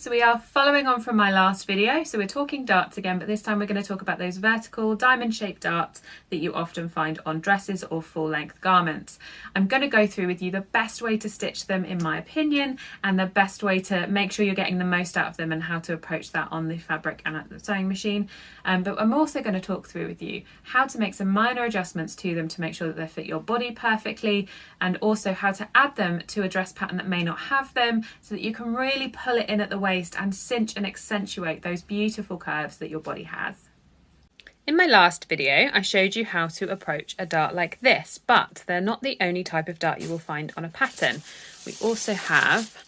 So we are following on from my last video, so we're talking darts again, but this time we're going to talk about those vertical diamond shaped darts that you often find on dresses or full length garments. I'm going to go through with you the best way to stitch them in my opinion, and the best way to make sure you're getting the most out of them and how to approach that on the fabric and at the sewing machine. But I'm also going to talk through with you how to make some minor adjustments to them to make sure that they fit your body perfectly, and also how to add them to a dress pattern that may not have them so that you can really pull it in at the waist and cinch and accentuate those beautiful curves that your body has. In my last video, I showed you how to approach a dart like this, but they're not the only type of dart you will find on a pattern. We also have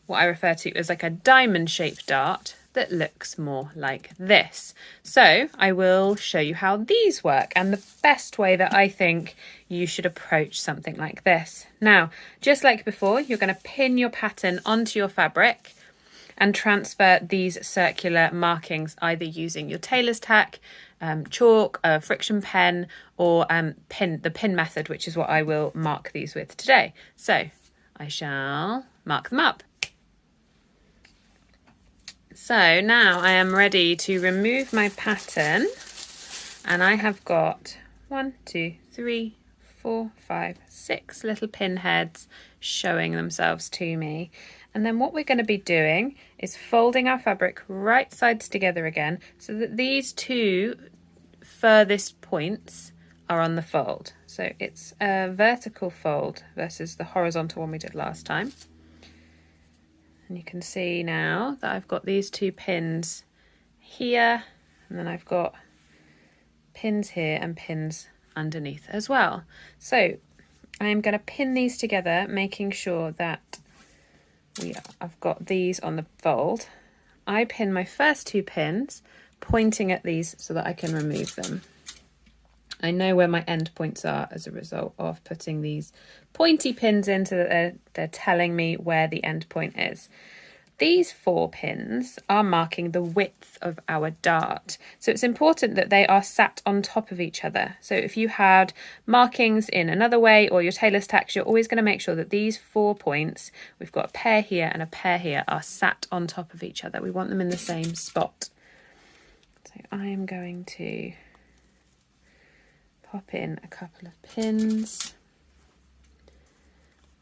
what I refer to as like a diamond shaped dart that looks more like this. So I will show you how these work and the best way that I think you should approach something like this. Now, just like before, you're going to pin your pattern onto your fabric and transfer these circular markings either using your tailor's tack, chalk, a friction pen, or the pin method, which is what I will mark these with today. So I shall mark them up. So now I am ready to remove my pattern, and I have got 1, 2, 3, 4, 5, 6 little pin heads showing themselves to me. And then what we're going to be doing is folding our fabric right sides together again so that these two furthest points are on the fold. So it's a vertical fold versus the horizontal one we did last time. And you can see now that I've got these two pins here, and then I've got pins here and pins underneath as well. So I'm going to pin these together, making sure that I've got these on the fold. I pin my first two pins, pointing at these so that I can remove them. I know where my end points are as a result of putting these pointy pins in so that they're telling me where the end point is. These 4 pins are marking the width of our dart. So it's important that they are sat on top of each other. So if you had markings in another way or your tailor's tacks, you're always going to make sure that these 4 points, we've got a pair here and a pair here, are sat on top of each other. We want them in the same spot. So I am going to pop in a couple of pins.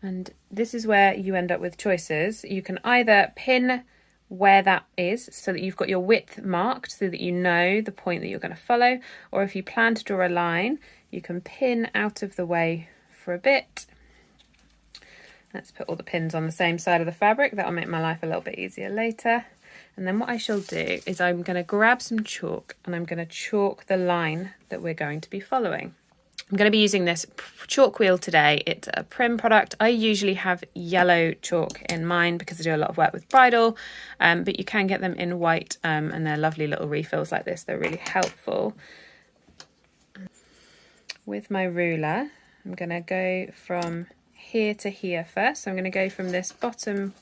And this is where you end up with choices. You can either pin where that is so that you've got your width marked so that you know the point that you're going to follow, or if you plan to draw a line, you can pin out of the way for a bit. Let's put all the pins on the same side of the fabric. That'll make my life a little bit easier later. And then what I shall do is I'm going to grab some chalk and I'm going to chalk the line that we're going to be following. I'm going to be using this chalk wheel today. It's a Prim product. I usually have yellow chalk in mine because I do a lot of work with bridal, but you can get them in white, and they're lovely little refills like this. They're really helpful. With my ruler, I'm going to go from here to here first. So I'm going to go from this bottom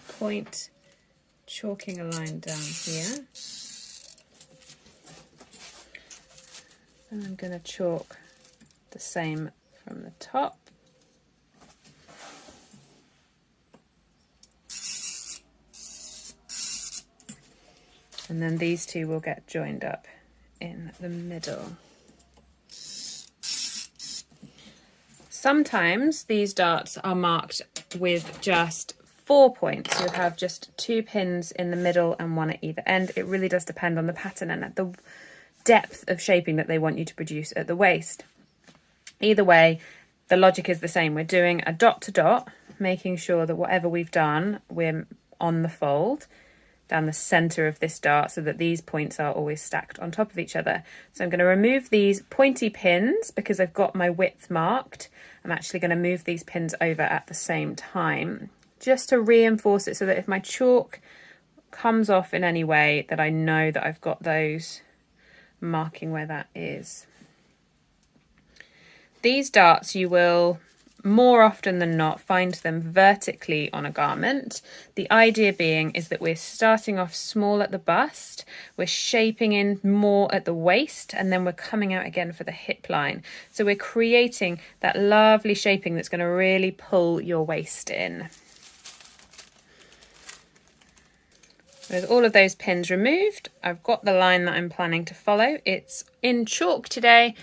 point, chalking a line down here. And I'm going to chalk the same from the top. And then these two will get joined up in the middle. Sometimes these darts are marked with just 4 points. You'll have just 2 pins in the middle and 1 at either end. It really does depend on the pattern and at the depth of shaping that they want you to produce at the waist. Either way, the logic is the same. We're doing a dot to dot, making sure that whatever we've done, we're on the fold down the center of this dart so that these points are always stacked on top of each other. So I'm going to remove these pointy pins because I've got my width marked. I'm actually going to move these pins over at the same time just to reinforce it so that if my chalk comes off in any way, that I know that I've got those marking where that is. These darts, you will more often than not find them vertically on a garment. The idea being is that we're starting off small at the bust, we're shaping in more at the waist, and then we're coming out again for the hip line. So we're creating that lovely shaping that's going to really pull your waist in. With all of those pins removed, I've got the line that I'm planning to follow. It's in chalk today,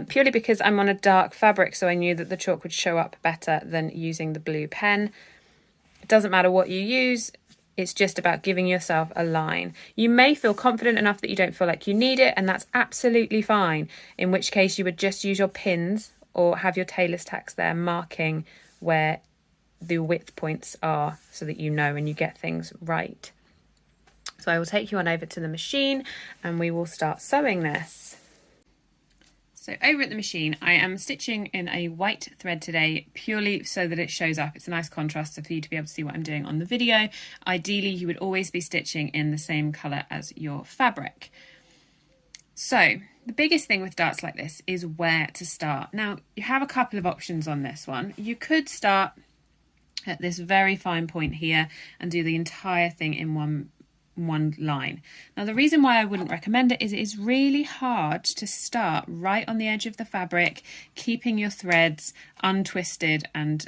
purely because I'm on a dark fabric, so I knew that the chalk would show up better than using the blue pen. It doesn't matter what you use, it's just about giving yourself a line. You may feel confident enough that you don't feel like you need it, and that's absolutely fine, in which case you would just use your pins or have your tailor's tacks there marking where the width points are so that you know and you get things right. So I will take you on over to the machine and we will start sewing this. So over at the machine, I am stitching in a white thread today, purely so that it shows up. It's a nice contrast for you to be able to see what I'm doing on the video. Ideally, you would always be stitching in the same colour as your fabric. So the biggest thing with darts like this is where to start. Now, you have a couple of options on this one. You could start at this very fine point here and do the entire thing in one line. Now, the reason why I wouldn't recommend it is really hard to start right on the edge of the fabric, keeping your threads untwisted and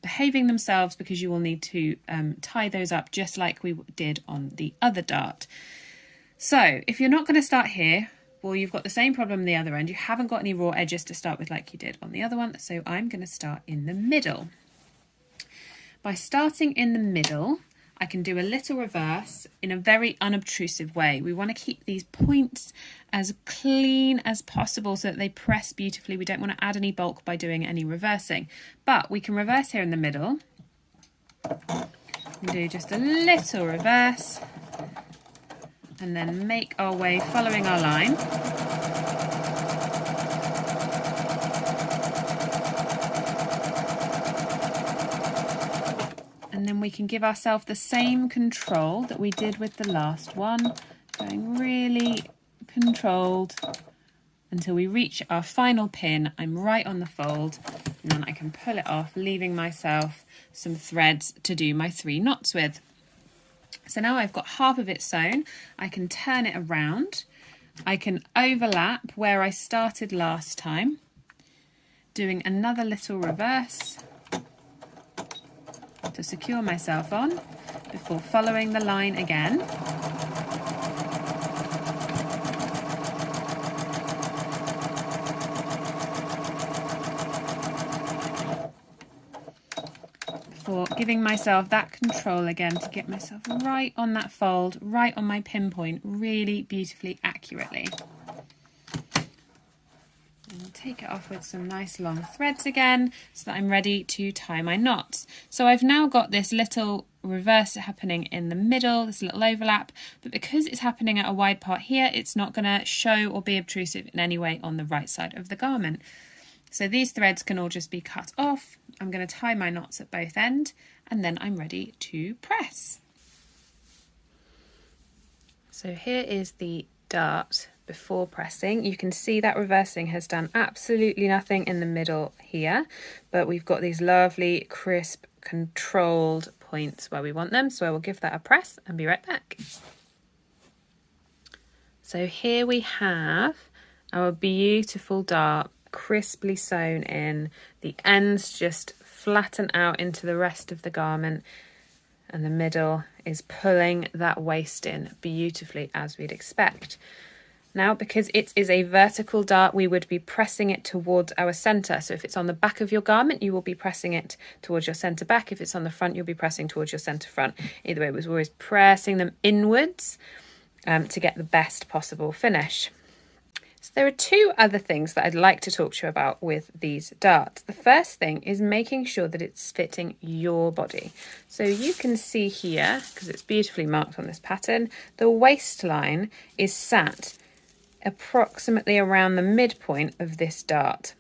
behaving themselves, because you will need to tie those up just like we did on the other dart. So if you're not going to start here, well, you've got the same problem on the other end. You haven't got any raw edges to start with like you did on the other one. So I'm going to start in the middle. By starting in the middle, I can do a little reverse in a very unobtrusive way. We want to keep these points as clean as possible so that they press beautifully. We don't want to add any bulk by doing any reversing, but we can reverse here in the middle and do just a little reverse and then make our way following our line. And then we can give ourselves the same control that we did with the last one, going really controlled until we reach our final pin. I'm right on the fold, and then I can pull it off, leaving myself some threads to do my 3 knots with. So now I've got half of it sewn. I can turn it around. I can overlap where I started last time, doing another little reverse to secure myself on before following the line again. Before giving myself that control again to get myself right on that fold, right on my pinpoint, really beautifully accurately. I'll take it off with some nice long threads again so that I'm ready to tie my knots. So I've now got this little reverse happening in the middle, this little overlap, but because it's happening at a wide part here, it's not going to show or be obtrusive in any way on the right side of the garment. So these threads can all just be cut off. I'm going to tie my knots at both ends and then I'm ready to press. So here is the dart before pressing. You can see that reversing has done absolutely nothing in the middle here, but we've got these lovely crisp controlled points where we want them. So I will give that a press and be right back. So here we have our beautiful dart crisply sewn in. The ends just flatten out into the rest of the garment and the middle is pulling that waist in beautifully as we'd expect. Now, because it is a vertical dart, we would be pressing it towards our centre. So if it's on the back of your garment, you will be pressing it towards your centre back. If it's on the front, you'll be pressing towards your centre front. Either way, we're always pressing them inwards to get the best possible finish. So there are 2 other things that I'd like to talk to you about with these darts. The first thing is making sure that it's fitting your body. So you can see here, because it's beautifully marked on this pattern, the waistline is sat approximately around the midpoint of this dart.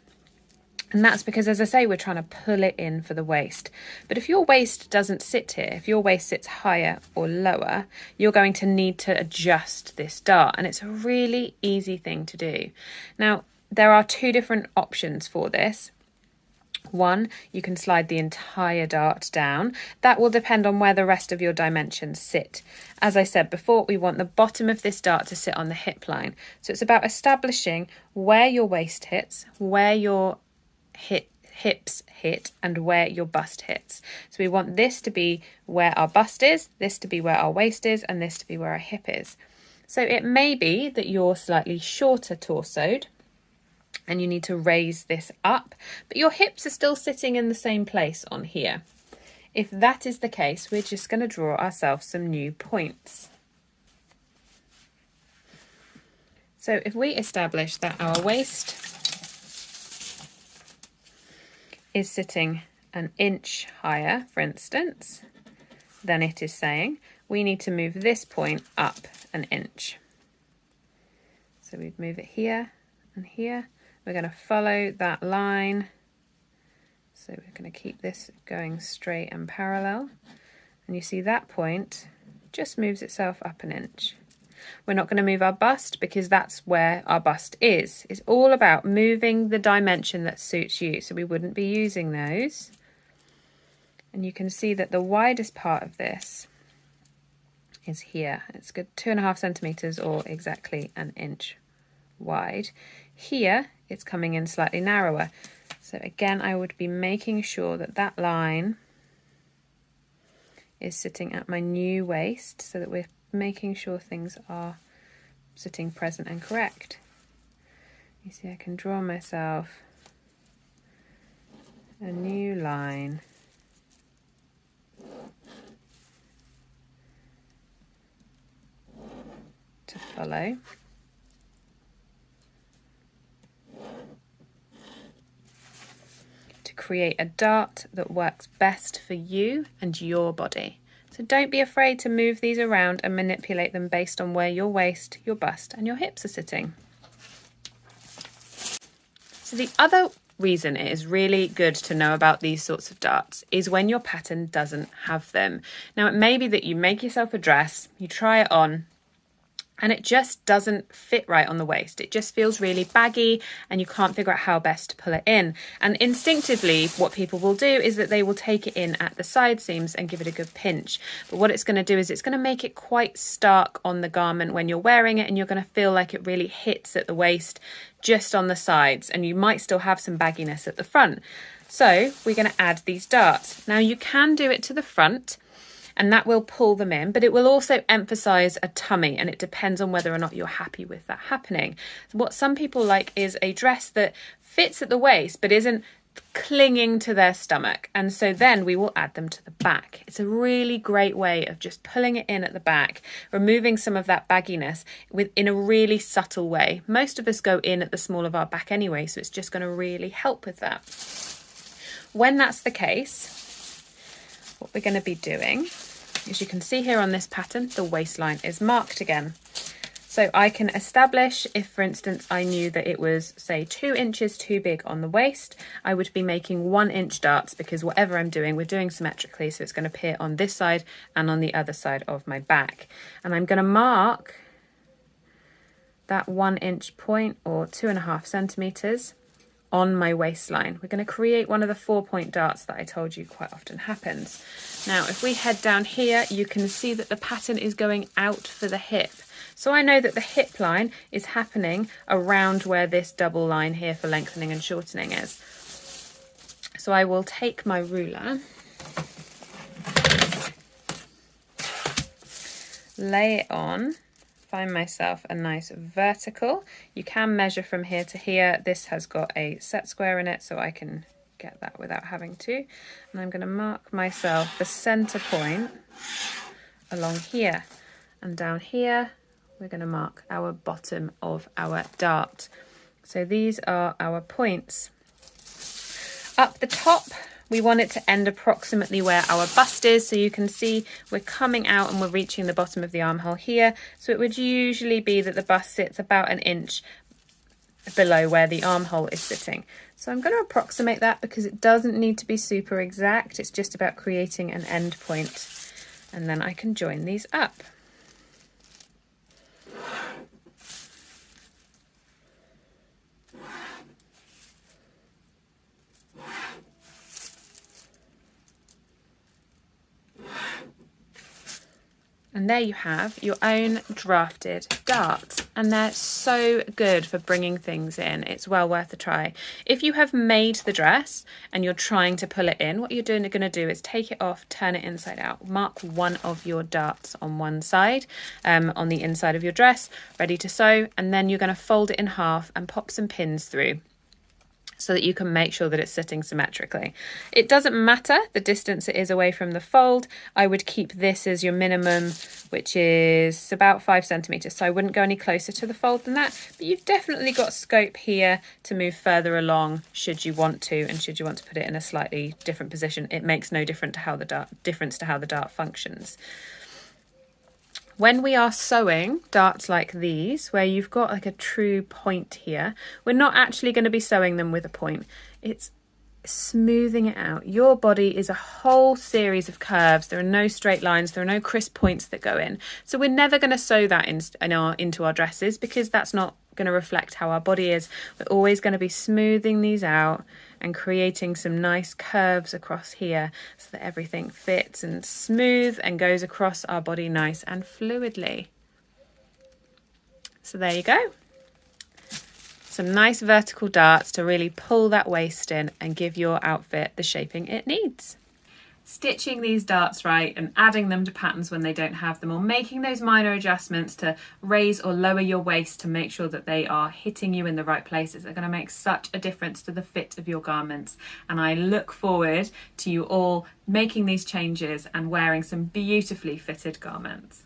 And that's because, as I say, we're trying to pull it in for the waist. But if your waist doesn't sit here, if your waist sits higher or lower, you're going to need to adjust this dart. And it's a really easy thing to do. Now, there are 2 different options for this. One, you can slide the entire dart down. That will depend on where the rest of your dimensions sit. As I said before, we want the bottom of this dart to sit on the hip line. So it's about establishing where your waist hits, where your hips hit and where your bust hits. So we want this to be where our bust is, this to be where our waist is, and this to be where our hip is. So it may be that you're slightly shorter torsoed and you need to raise this up, but your hips are still sitting in the same place on here. If that is the case, we're just going to draw ourselves some new points. So if we establish that our waist is sitting an inch higher, for instance, than it is saying, we need to move this point up an inch. So we'd move it here and here. We're going to follow that line. So we're going to keep this going straight and parallel. And you see that point just moves itself up an inch. We're not going to move our bust because that's where our bust is. It's all about moving the dimension that suits you. So we wouldn't be using those. And you can see that the widest part of this is here. It's good 2.5 centimeters or exactly an inch wide. Here it's coming in slightly narrower. So again, I would be making sure that that line is sitting at my new waist so that we're making sure things are sitting present and correct. You see, I can draw myself a new line to follow. To create a dart that works best for you and your body. So don't be afraid to move these around and manipulate them based on where your waist, your bust and your hips are sitting. So the other reason it is really good to know about these sorts of darts is when your pattern doesn't have them. Now it may be that you make yourself a dress, you try it on, and it just doesn't fit right on the waist. It just feels really baggy and you can't figure out how best to pull it in. And instinctively, what people will do is that they will take it in at the side seams and give it a good pinch. But what it's going to do is it's going to make it quite stark on the garment when you're wearing it, and you're going to feel like it really hits at the waist just on the sides, and you might still have some bagginess at the front. So we're going to add these darts. Now you can do it to the front, and that will pull them in, but it will also emphasize a tummy, and it depends on whether or not you're happy with that happening. What some people like is a dress that fits at the waist but isn't clinging to their stomach, and so then we will add them to the back. It's a really great way of just pulling it in at the back, removing some of that bagginess in a really subtle way. Most of us go in at the small of our back anyway, so it's just going to really help with that. When that's the case, what we're going to be doing, as you can see here on this pattern, the waistline is marked again. So I can establish if, for instance, I knew that it was, say, 2 inches too big on the waist, I would be making 1 inch darts, because whatever I'm doing, we're doing symmetrically, so it's going to appear on this side and on the other side of my back. And I'm going to mark that 1 inch point, or 2.5 centimeters, on my waistline. We're going to create one of the 4-point darts that I told you quite often happens. Now, if we head down here, you can see that the pattern is going out for the hip. So I know that the hip line is happening around where this double line here for lengthening and shortening is. So I will take my ruler, lay it on, find myself a nice vertical. You can measure from here to here. This has got a set square in it, so I can get that without having to. And I'm going to mark myself the center point along here. And down here, we're going to mark our bottom of our dart. So these are our points. Up the top, we want it to end approximately where our bust is. So you can see we're coming out and we're reaching the bottom of the armhole here. So it would usually be that the bust sits about an inch below where the armhole is sitting. So I'm going to approximate that because it doesn't need to be super exact. It's just about creating an end point. And then I can join these up. And there you have your own drafted darts. And they're so good for bringing things in. It's well worth a try. If you have made the dress and you're trying to pull it in, what you're going to do is take it off, turn it inside out. Mark one of your darts on one side, on the inside of your dress, ready to sew. And then you're going to fold it in half and pop some pins through, so that you can make sure that it's sitting symmetrically. It doesn't matter the distance it is away from the fold. I would keep this as your minimum, which is about 5 centimetres. So I wouldn't go any closer to the fold than that, but you've definitely got scope here to move further along should you want to, and should you want to put it in a slightly different position. It makes no difference to how the dart functions. When we are sewing darts like these, where you've got like a true point here, we're not actually going to be sewing them with a point. It's smoothing it out. Your body is a whole series of curves. There are no straight lines. There are no crisp points that go in. So we're never going to sew that into our dresses, because that's not going to reflect how our body is. We're always going to be smoothing these out and creating some nice curves across here so that everything fits and smooth and goes across our body nice and fluidly. So there you go. Some nice vertical darts to really pull that waist in and give your outfit the shaping it needs. Stitching these darts right and adding them to patterns when they don't have them, or making those minor adjustments to raise or lower your waist to make sure that they are hitting you in the right places, are going to make such a difference to the fit of your garments. And I look forward to you all making these changes and wearing some beautifully fitted garments.